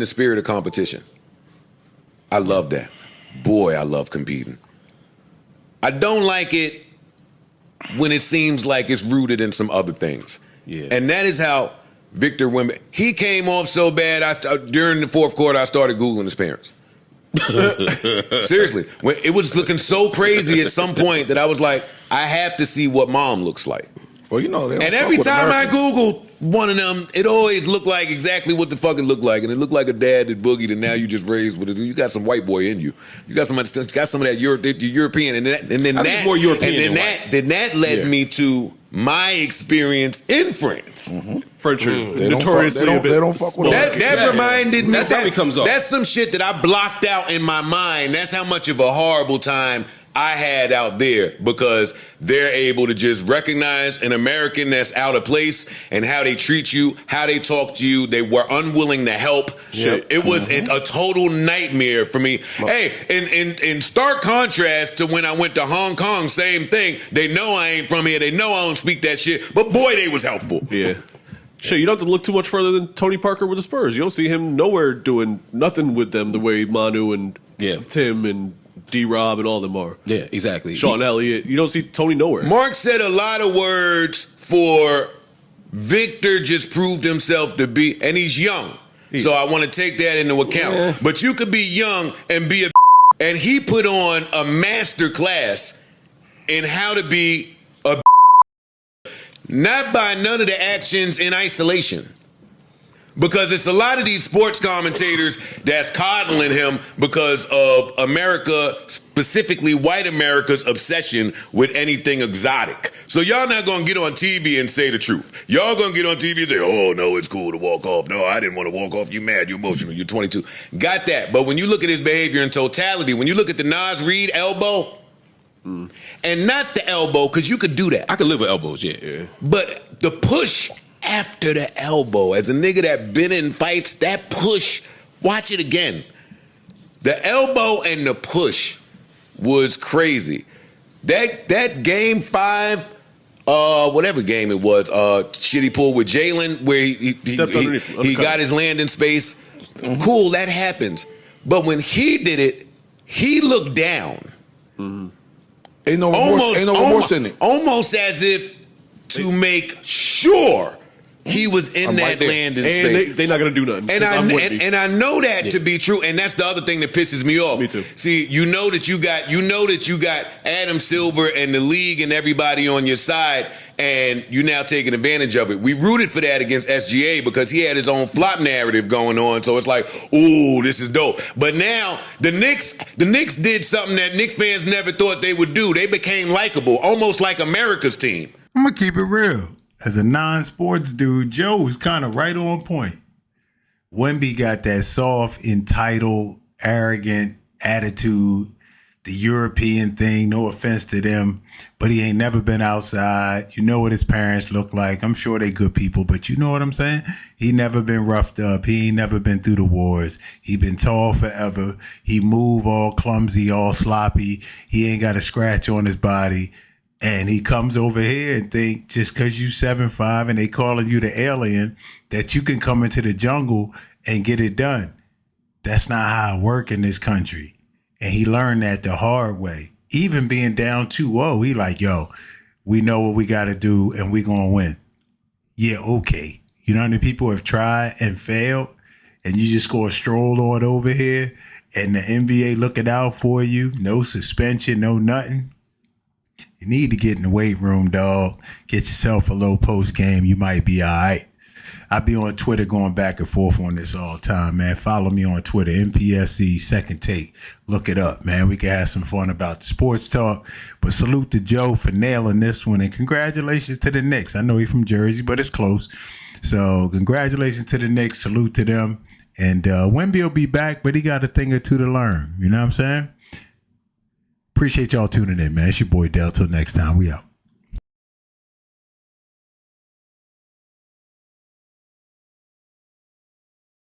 the spirit of competition. I love that. Boy, I love competing. I don't like it when it seems like it's rooted in some other things. Yeah. And that is how Victor Wemby, he came off so bad, during the fourth quarter, I started Googling his parents. Seriously. When it was looking so crazy at some point that I was like, I have to see what mom looks like. Well, you know, and every time I Googled one of them, it always looked like exactly what the fuck it looked like. And it looked like a dad that boogied, and now you just raised with it. You got some white boy in you. You got some of that European. And then that, more European and then that led me to my experience in France. Mm-hmm. French are They notoriously don't fuck with that reminded me. That's how he comes off. That's some shit that I blocked out in my mind. That's how much of a horrible time I had out there, because they're able to just recognize an American that's out of place and how they treat you, how they talk to you. They were unwilling to help. Yep. It was a total nightmare for me. Hey, in stark contrast to when I went to Hong Kong, same thing. They know I ain't from here. They know I don't speak that shit. But boy, they was helpful. Yeah. Shit, you don't have to look too much further than Tony Parker with the Spurs. You don't see him nowhere doing nothing with them the way Manu and Tim and D-Rob and all them are. Yeah, exactly. Sean Elliott. You don't see Tony nowhere. Mark said a lot of words for Victor just proved himself to be, and he's young. So I want to take that into account. Yeah. But you could be young and be a and he put on a master class in how to be a not by none of the actions in isolation. Because it's a lot of these sports commentators that's coddling him because of America, specifically white America's obsession with anything exotic. So y'all not going to get on TV and say the truth. Y'all going to get on TV and say, oh, no, it's cool to walk off. No, I didn't want to walk off. You mad, you emotional, you're 22. Got that. But when you look at his behavior in totality, when you look at the Nas Reed elbow, and not the elbow, because you could do that. I could live with elbows, yeah. But the push after the elbow, as a nigga that been in fights, that push, watch it again. The elbow and the push was crazy. That game 5, whatever game it was, shit he pulled with Jalen, where he got his landing space. Cool, that happens. But when he did it, he looked down. Ain't no remorse in it. Almost as if to make sure he was in that landing space. And they're not going to do nothing. And I know that to be true, and that's the other thing that pisses me off. Me too. See, you know that you got Adam Silver and the league and everybody on your side, and you now taking advantage of it. We rooted for that against SGA because he had his own flop narrative going on. So it's like, ooh, this is dope. But now the Knicks did something that Knicks fans never thought they would do. They became likable, almost like America's team. I'm gonna keep it real. As a non-sports dude, Joe was kind of right on point. Wemby got that soft, entitled, arrogant attitude, the European thing, no offense to them, but he ain't never been outside. You know what his parents look like. I'm sure they good people, but you know what I'm saying? He never been roughed up. He ain't never been through the wars. He been tall forever. He move all clumsy, all sloppy. He ain't got a scratch on his body. And he comes over here and think just because you 7'5" and they calling you the alien, that you can come into the jungle and get it done. That's not how it work in this country. And he learned that the hard way. Even being down 2-0, he like, yo, we know what we got to do and we going to win. Yeah, okay. You know how many people have tried and failed and you just go stroll on over here and the NBA looking out for you, no suspension, no nothing. You need to get in the weight room, dog. Get yourself a little post game. You might be all right. I be on Twitter going back and forth on this all the time, man. Follow me on Twitter, MPSC Second Take. Look it up, man. We can have some fun about the sports talk. But salute to Joe for nailing this one. And congratulations to the Knicks. I know he's from Jersey, but it's close. So congratulations to the Knicks. Salute to them. And Wemby will be back, but he got a thing or two to learn. You know what I'm saying? Appreciate y'all tuning in, man. It's your boy Del. Till next time, we out.